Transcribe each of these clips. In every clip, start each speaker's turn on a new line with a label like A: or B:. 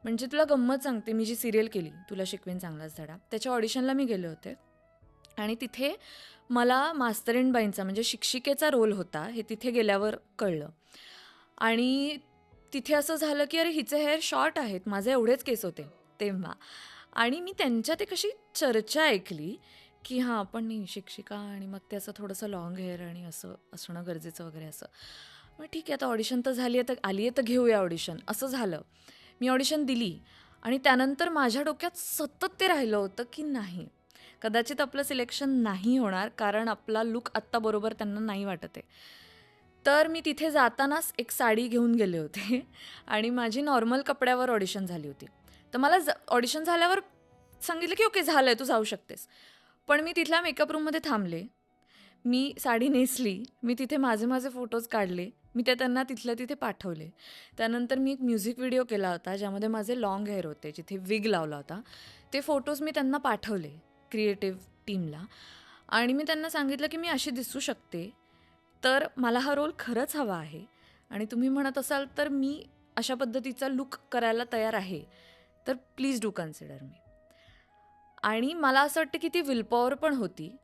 A: म्हणजे तुला गंमत सांगते, मी जी सिरियल केली तुला शिकवेन चांगलाच धडा, त्याच्या ऑडिशनला मी गेले होते आणि तिथे मला मास्तरीणबाईंचा म्हणजे शिक्षिकेचा रोल होता हे तिथे गेल्यावर कळलं. आणि तिथे असं झालं की अरे हिचे हेअर शॉर्ट आहेत, माझे एवढेच केस होते तेव्हा. आणि मी त्यांच्यात एक अशी चर्चा ऐकली की हां आपण नाही शिक्षिका आणि मग ते असं थोडंसं लॉंग हेअर आणि असं असणं गरजेचं वगैरे असं. मग ठीक आहे, आता ऑडिशन तर झाली आहे, तर आली आहे तर घेऊया ऑडिशन, असं झालं. मी ऑडिशन दिली आणि त्यानंतर माझ्या डोक्यात सतत ते राहिलं होतं की नाही, कदाचित आपलं सिलेक्शन नाही होणार कारण आपला लुक आत्ता बरोबर त्यांना नाही वाटत आहे. तर मी तिथे जातानाच एक साडी घेऊन गेले होते आणि माझी नॉर्मल कपड्यावर ऑडिशन झाली होती. तर मला ऑडिशन झाल्यावर सांगितलं की ओके झालं आहे, तू जाऊ शकतेस. पण मी तिथल्या मेकअप रूममध्ये थांबले. मी साडी नेसली. मी तिथे माझे माझे फोटोज काढले. मी ते त्यांना तिथल्या तिथे पाठवले. त्यानंतर मी एक म्युझिक व्हिडिओ केला होता, ज्यामध्ये माझे लाँग हेअर होते, जिथे विग लावला होता. ते फोटोज मी त्यांना पाठवले क्रिएटिव्ह टीमला आणि मी त्यांना सांगितलं की मी अशी दिसू शकते, तर मला हा रोल खरंच हवा आहे आणि तुम्ही म्हणत असाल तर मी अशा पद्धतीचा लूक करायला तयार आहे. तर प्लीज डू कन्सिडर मी. आणि मला असं वाटतं की ती विलपॉवर पण होती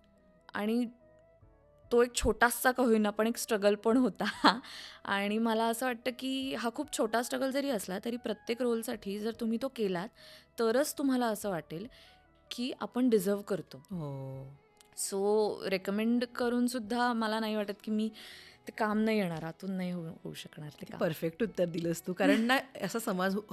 A: आणि तो एक छोटासा का होईना पण एक स्ट्रगल पण होता. आणि मला असं वाटतं की हा खूप छोटा स्ट्रगल जरी असला तरी प्रत्येक रोलसाठी जर तुम्ही तो केलात तरच तुम्हाला असं वाटेल की आपण डिझर्व करतो.
B: हो.
A: सो रेकमेंड करून सुद्धा मला नाही वाटत की मी ते काम नाही येणार, आतून नाही होऊ शकणार ते
B: किती
A: काम.
B: परफेक्ट उत्तर दिलंस तू. कारण ना असा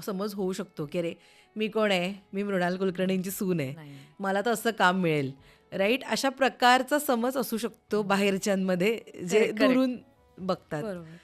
B: समज होऊ शकतो की अरे मी कोण आहे, मी मृणाल कुलकर्णींची सून आहे,
A: नाही.
B: मला तर असं काम मिळेल, राईट. अशा प्रकारचा समज असू शकतो बाहेरच्यांमध्ये जे
A: करेक्ट, करेक्ट.
B: दुरून बघतात.
A: बरोबर.